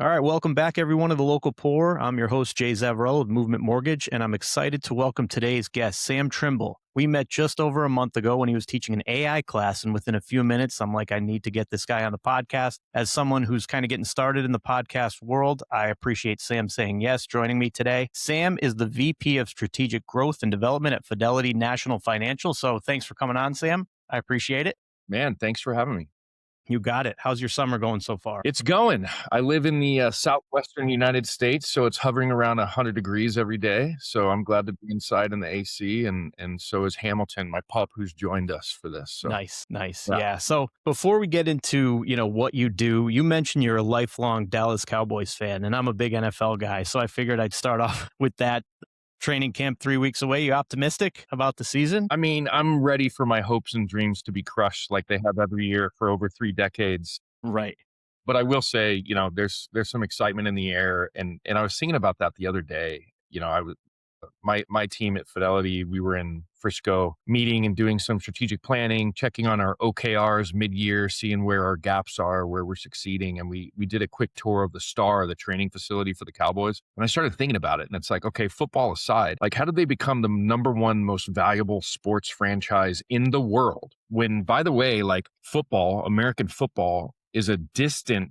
All right, welcome back, everyone, to the Local Poor. I'm your host, Jay Zavarello of Movement Mortgage, and I'm excited to welcome today's guest, Sam Trimble. We met just over a month ago when he was teaching an AI class, and within a few minutes, I'm like, I need to get this guy on the podcast. As someone who's kind of getting started in the podcast world, I appreciate Sam saying yes, joining me today. Sam is the VP of Strategic Growth and Development at Fidelity National Financial. So thanks for coming on, Sam. I appreciate it. Man, thanks for having me. You got it. How's your summer going so far? It's going. I live in the southwestern United States, so it's hovering around 100 degrees every day. So I'm glad to be inside in the AC, and so is Hamilton, my pup, who's joined us for this. So Nice, nice. yeah, Yeah. So before we get into, what you do, you mentioned you're a lifelong Dallas Cowboys fan, and I'm a big NFL guy. So I figured I'd start off with that. Training camp 3 weeks away. You optimistic about the season? I mean, I'm ready for my hopes and dreams to be crushed like they have every year for over 3 decades. Right. But I will say, there's some excitement in the air, and I was thinking about that the other day. I was my team at Fidelity, we were in Frisco meeting and doing some strategic planning, checking on our OKRs mid-year, seeing where our gaps are, where we're succeeding. And we did a quick tour of the Star, the training facility for the Cowboys. And I started thinking about it. And it's like, okay, football aside, like how did they become the number one most valuable sports franchise in the world? When, by the way, like football, American football is a distant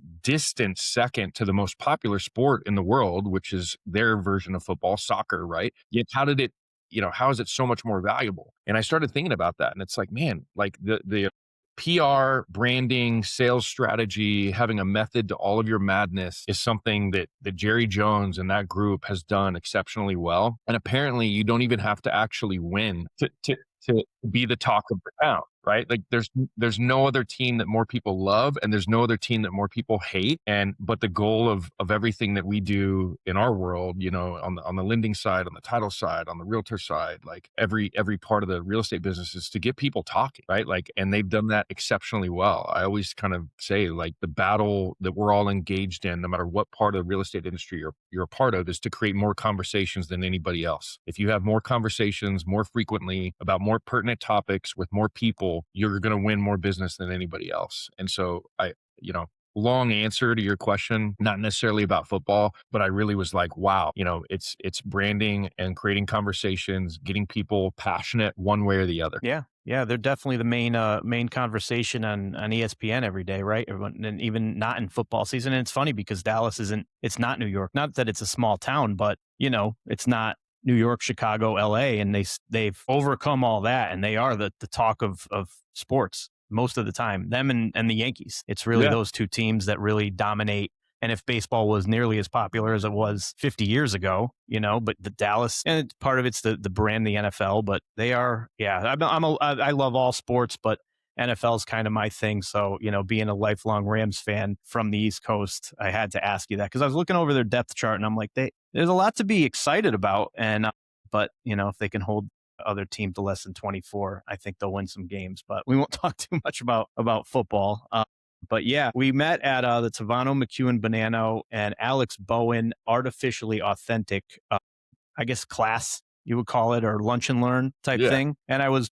second to the most popular sport in the world, which is their version of football, soccer, right? Yet how is it so much more valuable? And I started thinking about that. And it's like, man, like the PR, branding, sales strategy, having a method to all of your madness is something that Jerry Jones and that group has done exceptionally well. And apparently you don't even have to actually win to be the talk of the town, right? Like there's no other team that more people love, and there's no other team that more people hate. But the goal of everything that we do in our world, on the lending side, on the title side, on the realtor side, like every part of the real estate business is to get people talking, right? Like, and they've done that exceptionally well. I always kind of say, like, the battle that we're all engaged in, no matter what part of the real estate industry you're a part of, is to create more conversations than anybody else. If you have more conversations more frequently about more pertinent topics with more people, you're going to win more business than anybody else. And so long answer to your question, not necessarily about football, but I really was like, wow, it's branding and creating conversations, getting people passionate one way or the other. Yeah. Yeah. They're definitely the main conversation on ESPN every day, right? Everyone, and even not in football season. And it's funny because Dallas it's not New York. Not that it's a small town, but it's not New York, Chicago, LA, and they've overcome all that, and they are the talk of sports most of the time. Them and the Yankees. It's really Yeah. those two teams that really dominate. And if baseball was nearly as popular as it was 50 years ago, but the Dallas, and part of it's the brand, the NFL, but they are, yeah. I love all sports, but NFL is kind of my thing. So, being a lifelong Rams fan from the East Coast, I had to ask you that because I was looking over their depth chart and I'm like, there's a lot to be excited about. But if they can hold other team to less than 24, I think they'll win some games. But we won't talk too much about football. But yeah, we met at the Tavano McEwen Bonanno and Alex Bowen Artificially Authentic, I guess, class you would call it, or lunch and learn type Yeah. thing. And I was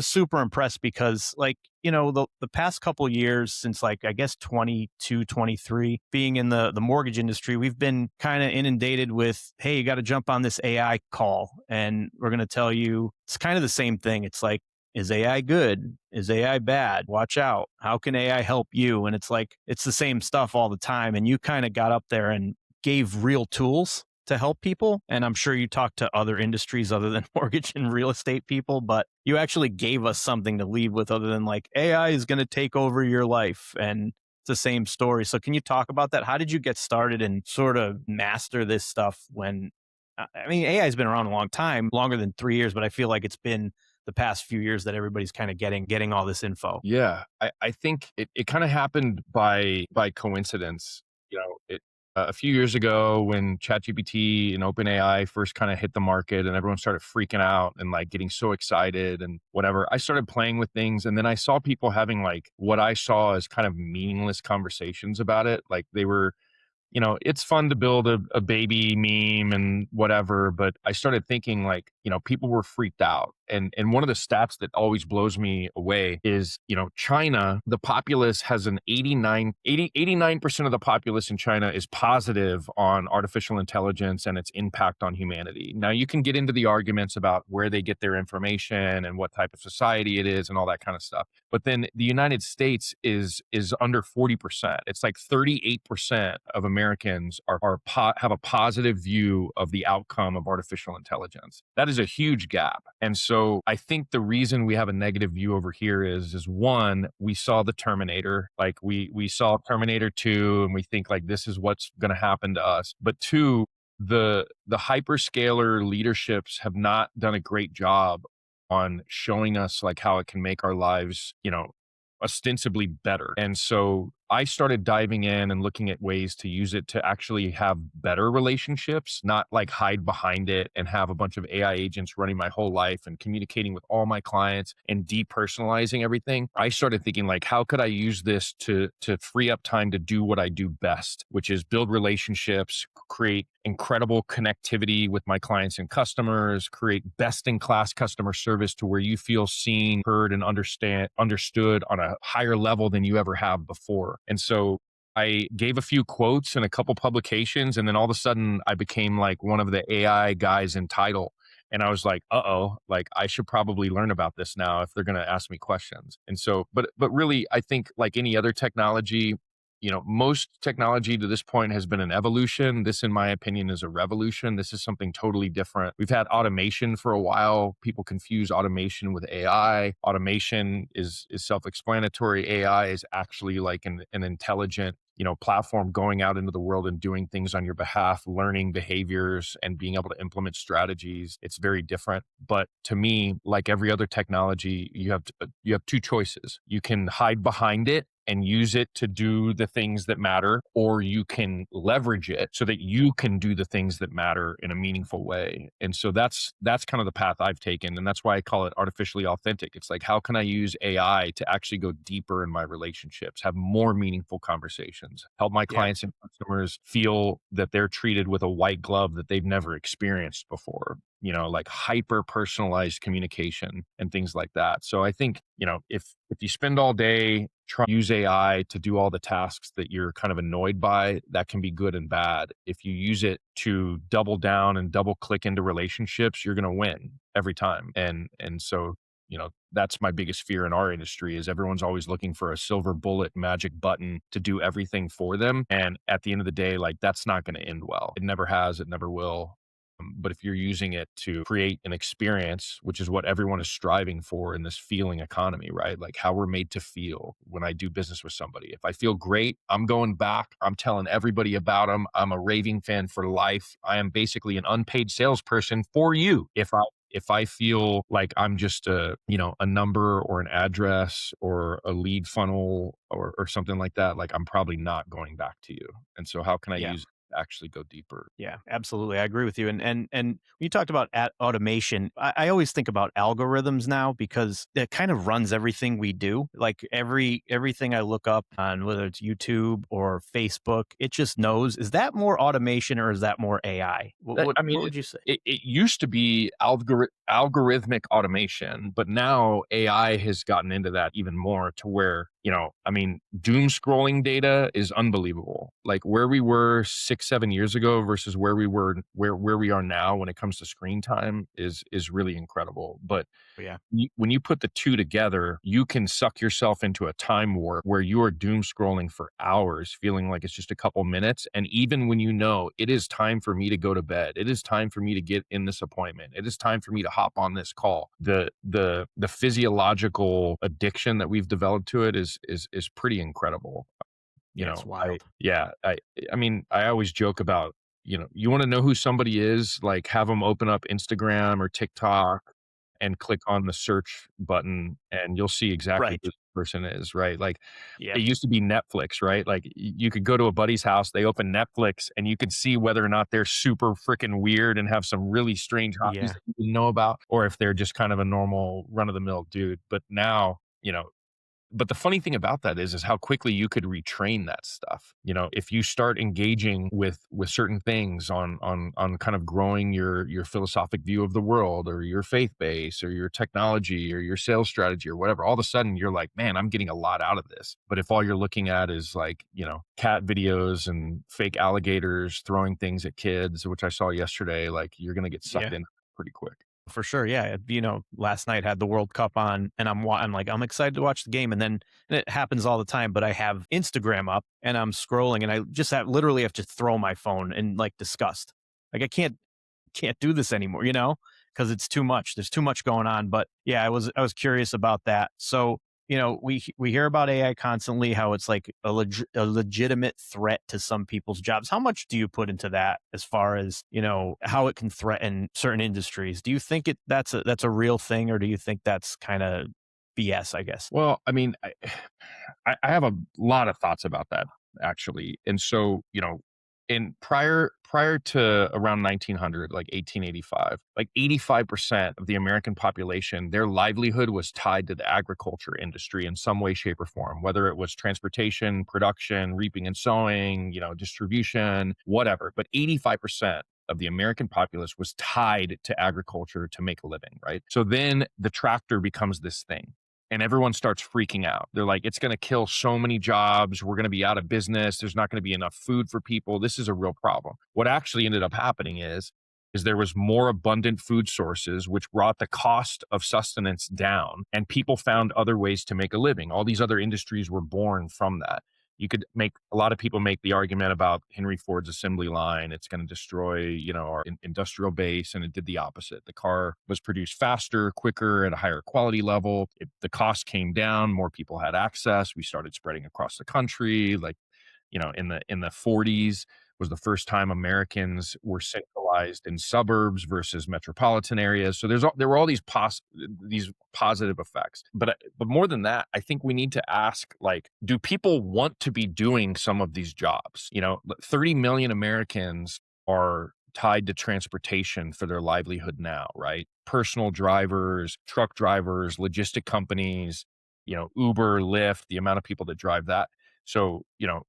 super impressed because, like, the past couple of years since, like, I guess 22, 23, being in the mortgage industry, we've been kind of inundated with, hey, you got to jump on this AI call. And we're going to tell you it's kind of the same thing. It's like, is AI good? Is AI bad? Watch out. How can AI help you? And it's like, it's the same stuff all the time. And you kind of got up there and gave real tools to help people. And I'm sure you talked to other industries other than mortgage and real estate people, but you actually gave us something to leave with other than like AI is going to take over your life. And it's the same story. So can you talk about that? How did you get started and sort of master this stuff when, AI has been around a long time, longer than 3 years, but I feel like it's been the past few years that everybody's kind of getting all this info. Yeah. I think it kind of happened by coincidence. A few years ago when ChatGPT and OpenAI first kind of hit the market and everyone started freaking out and like getting so excited and whatever, I started playing with things, and then I saw people having like what I saw as kind of meaningless conversations about it. Like they were it's fun to build a baby meme and whatever, but I started thinking like, people were freaked out. And one of the stats that always blows me away is, China, the populace has an 89% of the populace in China is positive on artificial intelligence and its impact on humanity. Now you can get into the arguments about where they get their information and what type of society it is and all that kind of stuff. But then the United States is under 40%. It's like 38% of Americans have a positive view of the outcome of artificial intelligence. That is a huge gap. And so I think the reason we have a negative view over here is one, we saw the Terminator, like we saw Terminator 2 and we think like this is what's going to happen to us. But two, the hyperscaler leaderships have not done a great job on showing us like how it can make our lives, ostensibly better. And so I started diving in and looking at ways to use it to actually have better relationships, not like hide behind it and have a bunch of AI agents running my whole life and communicating with all my clients and depersonalizing everything. I started thinking like, how could I use this to free up time to do what I do best, which is build relationships, create incredible connectivity with my clients and customers, create best in class customer service to where you feel seen, heard, and understood on a higher level than you ever have before. And so I gave a few quotes in a couple publications, and then all of a sudden I became like one of the AI guys in title. And I was like, like I should probably learn about this now if they're going to ask me questions. And so, but really, I think like any other technology, most technology to this point has been an evolution. This, in my opinion, is a revolution. This is something totally different. We've had automation for a while. People confuse automation with AI. Automation is self-explanatory. AI is actually like an intelligent, platform going out into the world and doing things on your behalf, learning behaviors and being able to implement strategies. It's very different. But to me, like every other technology, you have two choices. You can hide behind it and use it to do the things that matter, or you can leverage it so that you can do the things that matter in a meaningful way. And so that's kind of the path I've taken. And that's why I call it artificially authentic. It's like, how can I use AI to actually go deeper in my relationships, have more meaningful conversations, help my Yeah. clients and customers feel that they're treated with a white glove that they've never experienced before, like hyper personalized communication and things like that. So I think, if you spend all day trying to use AI to do all the tasks that you're kind of annoyed by, that can be good and bad. If you use it to double down and double click into relationships, you're going to win every time. And so, that's my biggest fear in our industry is everyone's always looking for a silver bullet magic button to do everything for them. And at the end of the day, like that's not going to end well. It never has, it never will. But if you're using it to create an experience, which is what everyone is striving for in this feeling economy, right? Like how we're made to feel when I do business with somebody. If I feel great, I'm going back. I'm telling everybody about them. I'm a raving fan for life. I am basically an unpaid salesperson for you. If I feel like I'm just a number or an address or a lead funnel or something like that, like I'm probably not going back to you. And so how can I Yeah. use it to actually go deeper? Yeah, absolutely. I agree with you. And when you talked about automation, I always think about algorithms now because it kind of runs everything we do. Like everything I look up on whether it's YouTube or Facebook, it just knows. Is that more automation or is that more AI? What I what mean, would you say? it used to be algorithmic automation, but now AI has gotten into that even more to where, I mean, doom scrolling data is unbelievable. Like where we were 6, 7 years ago versus where we are now when it comes to screen time is really incredible. But Yeah. when you put the two together, you can suck yourself into a time warp where you are doom scrolling for hours, feeling like it's just a couple minutes. And even when it is time for me to go to bed, it is time for me to get in this appointment, it is time for me to hop on this call. The physiological addiction that we've developed to it is pretty incredible. Yeah, it's wild. I mean, I always joke about, you want to know who somebody is, like have them open up Instagram or TikTok and click on the search button and you'll see exactly Right. who this person is, right? Like it Yep. used to be Netflix, right? Like you could go to a buddy's house, they open Netflix and you could see whether or not they're super freaking weird and have some really strange hobbies Yeah. that you didn't know about, or if they're just kind of a normal run of the mill dude. But now, But the funny thing about that is how quickly you could retrain that stuff. You know, if you start engaging with certain things on kind of growing your philosophic view of the world, or your faith base, or your technology, or your sales strategy, or whatever, all of a sudden you're like, man, I'm getting a lot out of this. But if all you're looking at is like, cat videos and fake alligators throwing things at kids, which I saw yesterday, like you're gonna get sucked Yeah. in pretty quick. For sure, yeah. Last night had the World Cup on, and I'm like, I'm excited to watch the game, and then and it happens all the time. But I have Instagram up, and I'm scrolling, and I just literally have to throw my phone in like disgust. Like I can't do this anymore, because it's too much. There's too much going on. But yeah, I was curious about that. So we hear about AI constantly, how it's like a legitimate threat to some people's jobs. How much do you put into that, as far as how it can threaten certain industries? Do you think that's a real thing, or do you think that's kind of BS? I guess. Well, I mean, I have a lot of thoughts about that, actually. And so, in prior to around 1900, like 1885, like 85% of the American population, their livelihood was tied to the agriculture industry in some way, shape, or form, whether it was transportation, production, reaping and sowing, distribution, whatever. But 85% of the American populace was tied to agriculture to make a living, right? So then the tractor becomes this thing, and everyone starts freaking out. They're like, it's going to kill so many jobs. We're going to be out of business. There's not going to be enough food for people. This is a real problem. What actually ended up happening is there was more abundant food sources, which brought the cost of sustenance down, and people found other ways to make a living. All these other industries were born from that. A lot of people make the argument about Henry Ford's assembly line. It's going to destroy, our industrial base. And it did the opposite. The car was produced faster, quicker, at a higher quality level. The cost came down. More people had access. We started spreading across the country. Like, in the 40s was the first time Americans were centralized in suburbs versus metropolitan areas. So there were all these positive effects. But more than that, I think we need to ask, like, do people want to be doing some of these jobs? 30 million Americans are tied to transportation for their livelihood now, right? Personal drivers, truck drivers, logistic companies, Uber, Lyft, the amount of people that drive that. So,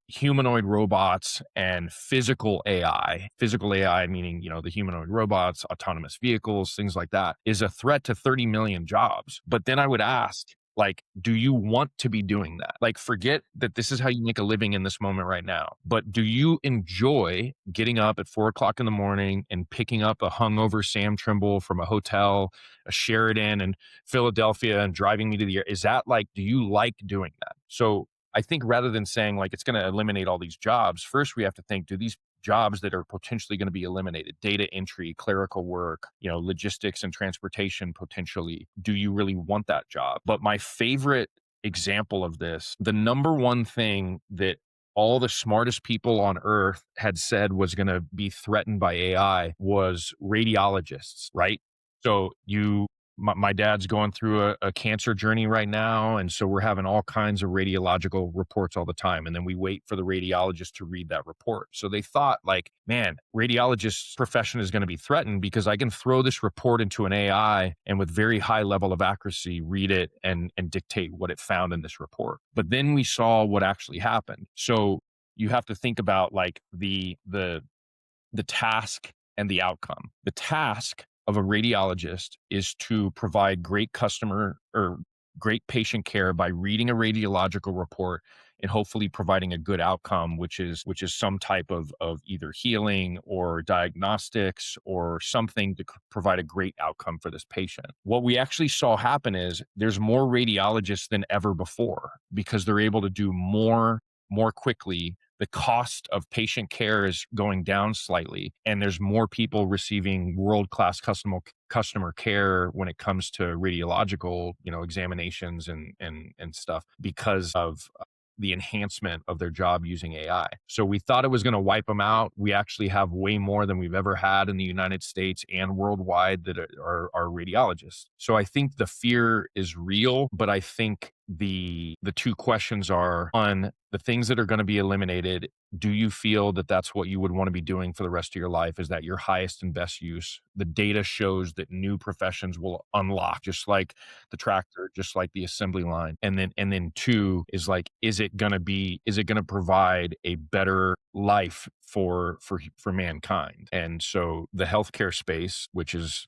humanoid robots and physical AI meaning, the humanoid robots, autonomous vehicles, things like that, is a threat to 30 million jobs. But then I would ask, like, do you want to be doing that? Like, forget that this is how you make a living in this moment right now. But do you enjoy getting up at 4 o'clock in the morning and picking up a hungover Sam Trimble from a hotel, a Sheridan in Philadelphia, and driving me to the air? Is that like, do you like doing that? So I think rather than saying like it's going to eliminate all these jobs, first we have to think, do these jobs that are potentially going to be eliminated, data entry, clerical work, logistics and transportation potentially, do you really want that job? But my favorite example of this, the number one thing that all the smartest people on earth had said was going to be threatened by AI was radiologists, right? So my dad's going through a cancer journey right now. And so we're having all kinds of radiological reports all the time. And then we wait for the radiologist to read that report. So they thought, like, man, radiologist's profession is going to be threatened because I can throw this report into an AI and with very high level of accuracy, read it and dictate what it found in this report. But then we saw what actually happened. So you have to think about like the task and the outcome. The task of a radiologist is to provide great customer or great patient care by reading a radiological report and hopefully providing a good outcome, which is some type of either healing or diagnostics or something to provide a great outcome for this patient. What we actually saw happen is there's more radiologists than ever before because they're able to do more quickly. The cost of patient care is going down slightly, and there's more people receiving world-class customer care when it comes to radiological, examinations and stuff because of the enhancement of their job using AI. So we thought it was going to wipe them out. We actually have way more than we've ever had in the United States and worldwide that are radiologists. So I think the fear is real, but I think the two questions are, on the things that are going to be eliminated, do you feel that that's what you would want to be doing for the rest of your life? Is that your highest and best use? The data shows that new professions will unlock, just like the tractor, just like the assembly line. And then two is like, is it going to provide a better life for mankind? And so the healthcare space, which is,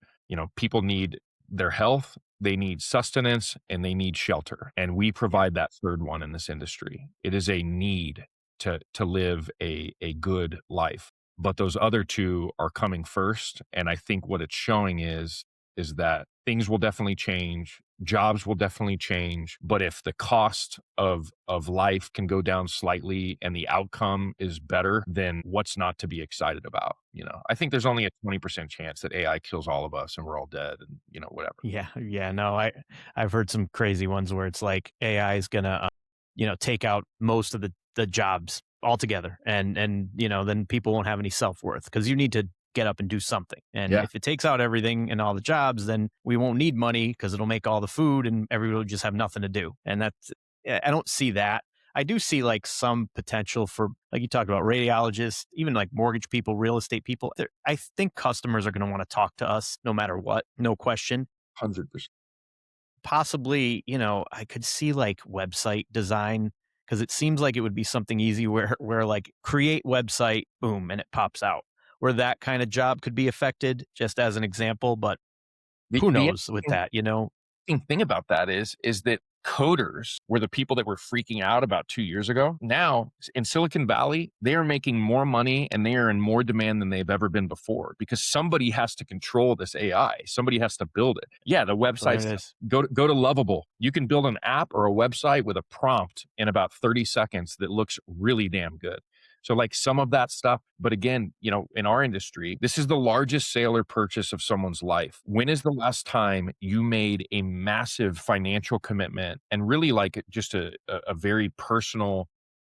people need their health, they need sustenance, and they need shelter. And we provide that third one in this industry. It is a need to live a good life. But those other two are coming first. And I think what it's showing is that things will definitely change, jobs will definitely change. But if the cost of life can go down slightly and the outcome is better, then what's not to be excited about? I think there's only a 20% chance that AI kills all of us and we're all dead and whatever. Yeah, yeah, no, I've heard some crazy ones where it's like AI is gonna, take out most of the jobs altogether, and then people won't have any self worth because you need to get up and do something. And Yeah, if it takes out everything and all the jobs, then we won't need money because it'll make all the food, and everybody will just have nothing to do. And I don't see that. I do see like some potential for, like you talked about, radiologists, even like mortgage people, real estate people. I think customers are going to want to talk to us no matter what, no question. 100%. Possibly, I could see like website design, because it seems like it would be something easy where like create website, boom, and it pops out. Where that kind of job could be affected, just as an example, but The who the knows with interesting that? interesting thing about that is that coders were the people that were freaking out about 2 years ago. Now, in Silicon Valley, they are making more money and they are in more demand than they've ever been before because somebody has to control this AI. Somebody has to build it. Yeah, the There it websites, is. go to Lovable. You can build an app or a website with a prompt in about 30 seconds that looks really damn good. So like some of that stuff, but again, in our industry, this is the largest sale or purchase of someone's life. When is the last time you made a massive financial commitment and really like just a very personal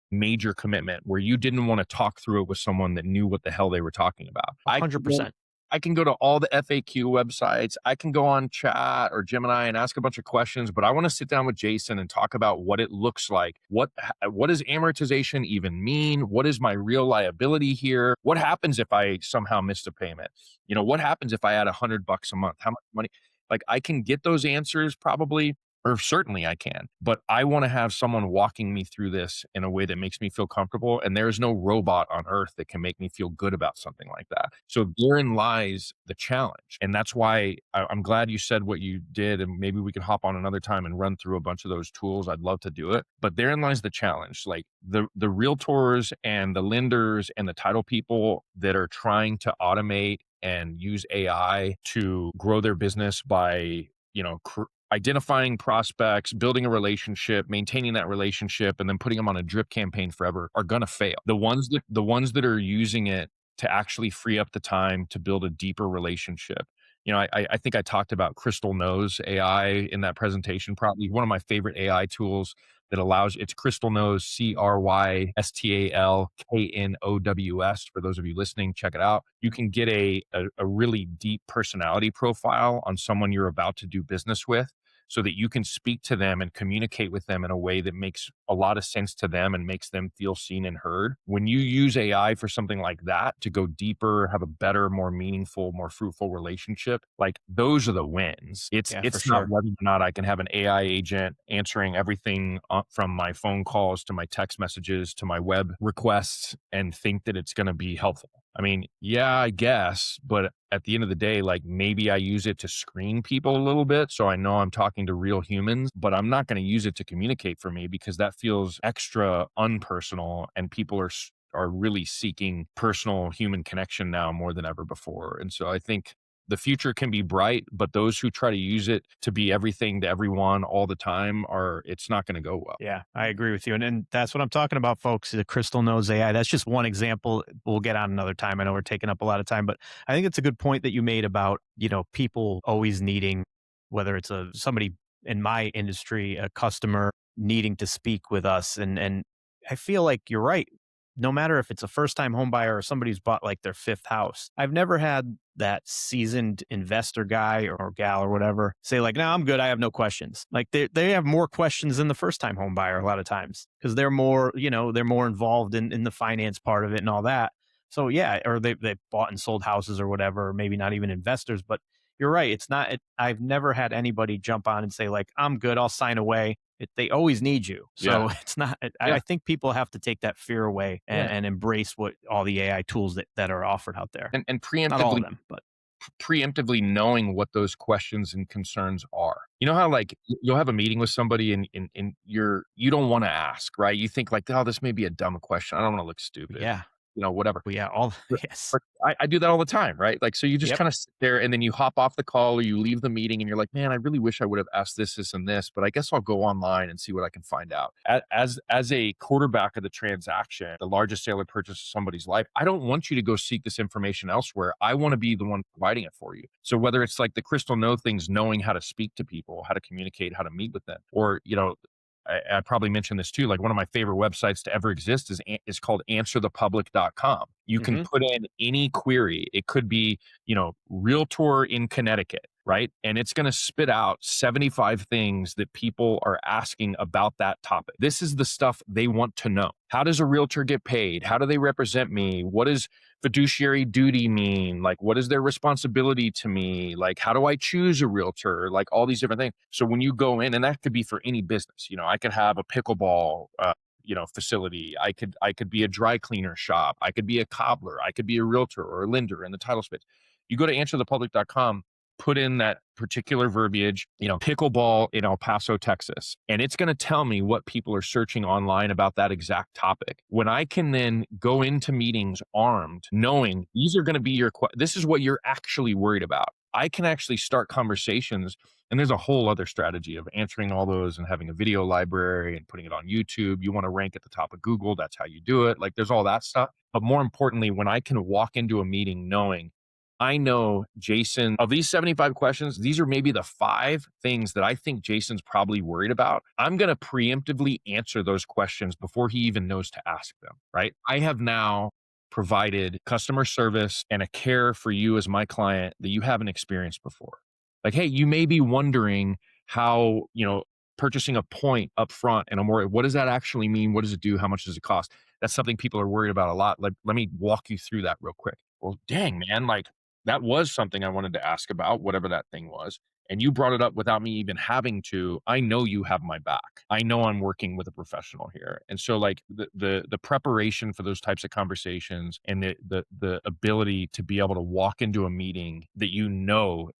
major commitment where you didn't want to talk through it with someone that knew what the hell they were talking about? I 100%. I can go to all the FAQ websites. I can go on chat or Gemini and ask a bunch of questions, but I want to sit down with Jason and talk about what it looks like. What does amortization even mean? What is my real liability here? What happens if I somehow missed a payment? What happens if I add $100 a month? How much money? Like I can get those answers probably, or certainly I can, but I want to have someone walking me through this in a way that makes me feel comfortable. And there is no robot on earth that can make me feel good about something like that. So therein lies the challenge. And that's why I'm glad you said what you did. And maybe we could hop on another time and run through a bunch of those tools. I'd love to do it. But therein lies the challenge. Like the realtors and the lenders and the title people that are trying to automate and use AI to grow their business by, identifying prospects, building a relationship, maintaining that relationship, and then putting them on a drip campaign forever are going to fail. The ones that are using it to actually free up the time to build a deeper relationship. I think I talked about Crystal Knows AI in that presentation. Probably one of my favorite AI tools that allows it's Crystal Knows, CrystalKnows. For those of you listening, check it out. You can get a really deep personality profile on someone you're about to do business with so that you can speak to them and communicate with them in a way that makes a lot of sense to them and makes them feel seen and heard. When you use AI for something like that to go deeper, have a better, more meaningful, more fruitful relationship, like those are the wins. It's Yeah, for it's not sure. whether or not I can have an AI agent answering everything from my phone calls to my text messages to my web requests and think that it's going to be helpful. I mean, yeah, I guess, but at the end of the day, like maybe I use it to screen people a little bit so I know I'm talking to real humans, but I'm not going to use it to communicate for me because that feels extra unpersonal and people are really seeking personal human connection now more than ever before. And so I think the future can be bright, but those who try to use it to be everything to everyone all the time it's not going to go well. Yeah, I agree with you. And that's what I'm talking about, folks. The Crystal Knows AI. That's just one example. We'll get on another time. I know we're taking up a lot of time, but I think it's a good point that you made about, people always needing, whether it's somebody in my industry, a customer needing to speak with us. And I feel like you're right. no matter if it's a first time home buyer or somebody who's bought like their fifth house, I've never had that seasoned investor guy or gal or whatever say like, no, I'm good. I have no questions. Like they have more questions than the first time home buyer a lot of times because they're more, they're more involved in the finance part of it and all that. So yeah, or they bought and sold houses or whatever, or maybe not even investors, but you're right. It's not, I've never had anybody jump on and say like, I'm good. I'll sign away. They always need you. Yeah. So it's not, I Yeah. think people have to take that fear away Yeah. and embrace what all the AI tools that are offered out there. And Not all of them, but preemptively knowing what those questions and concerns are. You know how like you'll have a meeting with somebody and you don't want to ask, right? You think like, oh, this may be a dumb question. I don't want to look stupid, yeah. whatever. Well, yeah, all But yes. but I do that all the time, right? Like, so you just Yep. kinda sit there and then you hop off the call or you leave the meeting and you're like, "Man, I really wish I would have asked this, this, and this, but I guess I'll go online and see what I can find out." As a quarterback of the transaction, the largest sale or purchase of somebody's life, I don't want you to go seek this information elsewhere. I wanna be the one providing it for you. So whether it's like the crystal know things, knowing how to speak to people, how to communicate, how to meet with them, or, I probably mentioned this too. Like one of my favorite websites to ever exist is called answerthepublic.com. You can Mhm. put in any query. It could be, realtor in Connecticut, right? And it's going to spit out 75 things that people are asking about that topic. This is the stuff they want to know. How does a realtor get paid? How do they represent me? What does fiduciary duty mean? Like, what is their responsibility to me? Like, how do I choose a realtor? Like, all these different things. So when you go in, and that could be for any business, I could have a pickleball, facility. I could be a dry cleaner shop. I could be a cobbler. I could be a realtor or a lender in the title space. You go to answerthepublic.com, put in that particular verbiage, pickleball in El Paso, Texas, and it's going to tell me what people are searching online about that exact topic. When I can then go into meetings armed, knowing these are going to be this is what you're actually worried about. I can actually start conversations. And there's a whole other strategy of answering all those and having a video library and putting it on YouTube. You want to rank at the top of Google. That's how you do it. Like there's all that stuff. But more importantly, when I can walk into a meeting knowing I know Jason, of these 75 questions, these are maybe the 5 things that I think Jason's probably worried about. I'm going to preemptively answer those questions before he even knows to ask them, right? I have now provided customer service and a care for you as my client that you haven't experienced before. Like, hey, you may be wondering how, purchasing a point up front and I'm worried, what does that actually mean? What does it do? How much does it cost? That's something people are worried about a lot. Like, let me walk you through that real quick. Well, dang, man, like that was something I wanted to ask about, whatever that thing was. And you brought it up without me even having to. I know you have my back. I know I'm working with a professional here. And so like the preparation for those types of conversations and the ability to be able to walk into a meeting that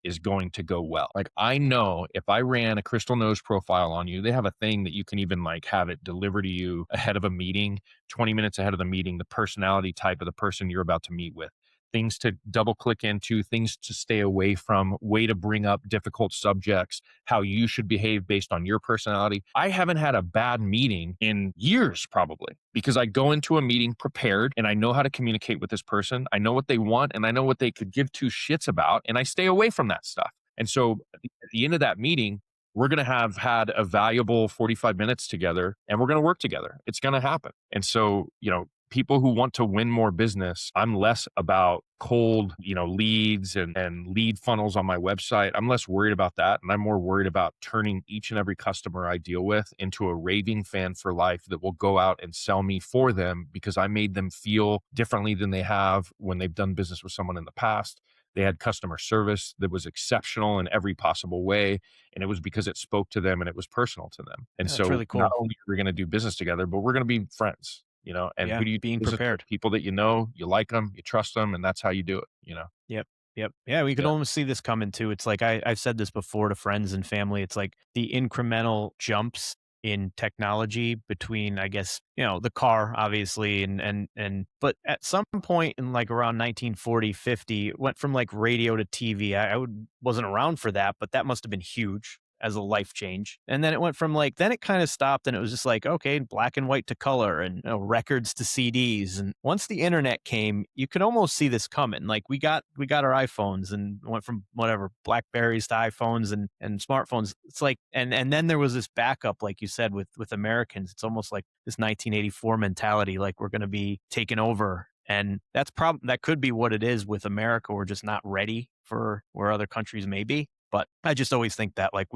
is going to go well. Like I know if I ran a crystal nose profile on you, they have a thing that you can even like have it deliver to you ahead of a meeting, 20 minutes ahead of the meeting, the personality type of the person you're about to meet with, things to double click into, things to stay away from, way to bring up difficult subjects, how you should behave based on your personality. I haven't had a bad meeting in years, probably, because I go into a meeting prepared and I know how to communicate with this person. I know what they want and I know what they could give two shits about, and I stay away from that stuff. And so at the end of that meeting, we're going to have had a valuable 45 minutes together and we're going to work together. It's going to happen. And so, people who want to win more business, I'm less about cold, leads and lead funnels on my website. I'm less worried about that. And I'm more worried about turning each and every customer I deal with into a raving fan for life that will go out and sell me for them because I made them feel differently than they have when they've done business with someone in the past. They had customer service that was exceptional in every possible way. And it was because it spoke to them and it was personal to them. And yeah, that's so really not cool. only are we going to do business together, but we're going to be friends, and Yeah, who do you do being business with? prepared. People that you know, you like them, you trust them, and that's how you do it. Yep. Yep. Yeah, we could Yeah. almost see this coming too. It's like I've said this before to friends and family. It's like the incremental jumps in technology between, I guess, the car, obviously, but at some point in like around 1940, 50, it went from like radio to TV. I wasn't around for that, but that must have been huge. as a life change. And then it went from like, then it kind of stopped and it was just like, okay, black and white to color and records to CDs. And once the internet came, you could almost see this coming. Like we got our iPhones and went from whatever Blackberries to iPhones and smartphones. It's like, and then there was this backup, like you said, with Americans. It's almost like this 1984 mentality, like we're going to be taken over. And that could be what it is with America. We're just not ready for where other countries may be. But I just always think that like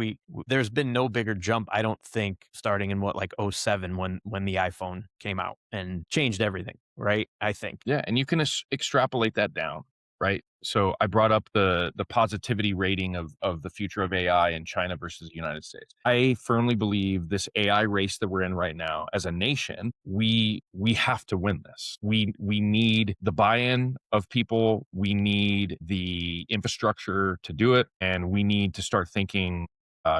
there's been no bigger jump, I don't think, starting in what, like '07 when the iPhone came out and changed everything, right? I think. Yeah, and you can extrapolate that down, right? So I brought up the positivity rating of the future of AI in China versus the United States. I firmly believe this AI race that we're in right now, as a nation, we have to win this. We need the buy-in of people. We need the infrastructure to do it, and we need to start thinking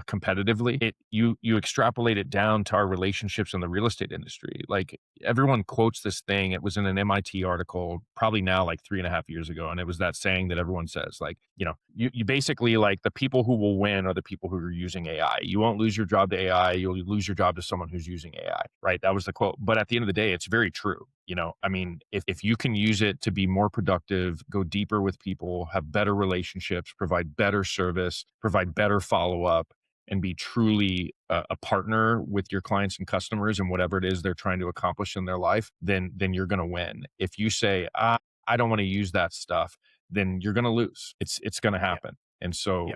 competitively. You extrapolate it down to our relationships in the real estate industry. Like, everyone quotes this thing. It was in an MIT article, probably now like 3.5 years ago. And it was that saying that everyone says, like, you basically, like, the people who will win are the people who are using AI. You won't lose your job to AI. You'll lose your job to someone who's using AI, right? That was the quote. But at the end of the day, it's very true. I mean, if you can use it to be more productive, go deeper with people, have better relationships, provide better service, provide better follow-up, and be truly a partner with your clients and customers and whatever it is they're trying to accomplish in their life, then you're going to win. If you say, I don't want to use that stuff, then you're going to lose. It's going to Yeah. happen. And so, Yeah.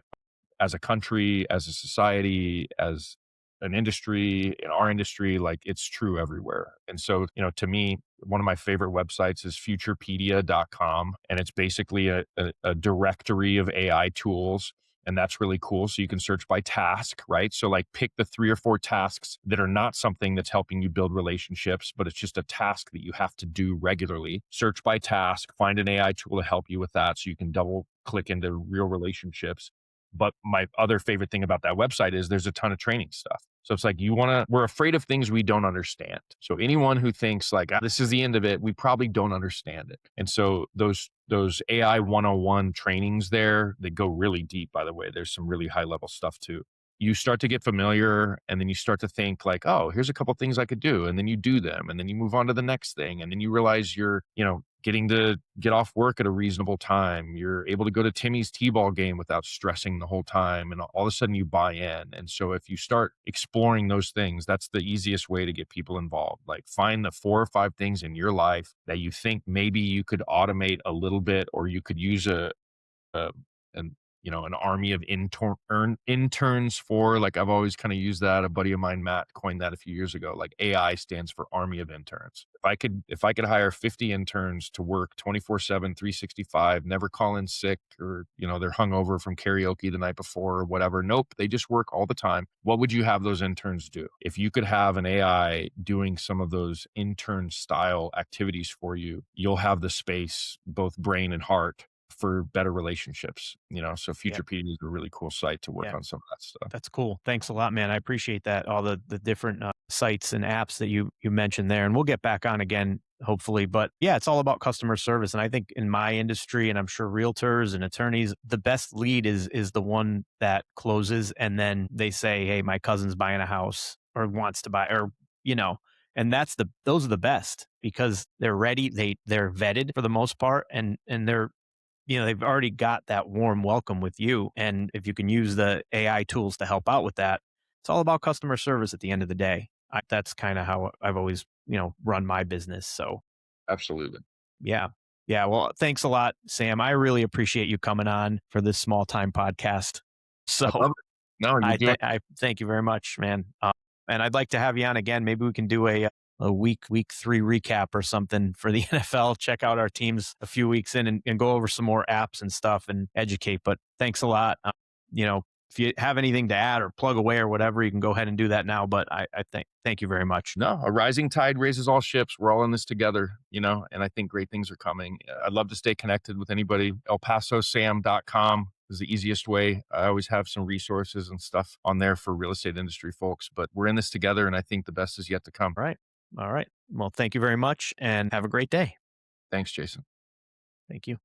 as a country, as a society, as an industry, in our industry, like, it's true everywhere. And so, to me, one of my favorite websites is futurepedia.com. And it's basically a directory of AI tools. And that's really cool. So you can search by task, right? So, like, pick the 3 or 4 tasks that are not something that's helping you build relationships, but it's just a task that you have to do regularly. Search by task, find an AI tool to help you with that so you can double click into real relationships. But my other favorite thing about that website is there's a ton of training stuff. So it's like, we're afraid of things we don't understand. So anyone who thinks like, this is the end of it, we probably don't understand it. And so those AI 101 trainings there, they go really deep, by the way. There's some really high level stuff too. You start to get familiar, and then you start to think like, oh, here's a couple things I could do. And then you do them, and then you move on to the next thing. And then you realize you're, getting to get off work at a reasonable time. You're able to go to Timmy's T-ball game without stressing the whole time. And all of a sudden you buy in. And so if you start exploring those things, that's the easiest way to get people involved. Like, find the 4 or 5 things in your life that you think maybe you could automate a little bit, or you could use a an an army of interns for. Like, I've always kind of used that. A buddy of mine, Matt, coined that a few years ago. Like, AI stands for army of interns. If I could hire 50 interns to work 24/7, 365, never call in sick, or they're hungover from karaoke the night before or whatever. Nope, they just work all the time. What would you have those interns do? If you could have an AI doing some of those intern style activities for you, you'll have the space, both brain and heart, for better relationships. So Yeah. Futurepedia is a really cool site to work Yeah. on some of that stuff. That's cool. Thanks a lot, man. I appreciate that. All the different sites and apps that you mentioned there, and we'll get back on again, hopefully. But yeah, it's all about customer service, and I think in my industry, and I'm sure realtors and attorneys, the best lead is the one that closes, and then they say, "Hey, my cousin's buying a house or wants to buy," or you know, and those are the best because they're ready. They're vetted for the most part, and they've already got that warm welcome with you. And if you can use the AI tools to help out with that, it's all about customer service at the end of the day. That's kind of how I've always, run my business. So Absolutely. yeah. Yeah. Well, thanks a lot, Sam. I really appreciate you coming on for this small time podcast. I So love it. No, you're doing I thank you very much, man. And I'd like to have you on again. Maybe we can do a week 3 recap or something for the NFL. Check out our teams a few weeks in and go over some more apps and stuff and educate. But thanks a lot. If you have anything to add or plug away or whatever, you can go ahead and do that now. But I thank you very much. No, a rising tide raises all ships. We're all in this together, and I think great things are coming. I'd love to stay connected with anybody. ElPasoSam.com is the easiest way. I always have some resources and stuff on there for real estate industry folks, but we're in this together, and I think the best is yet to come. All right. All right. Well, thank you very much and have a great day. Thanks, Jason. Thank you.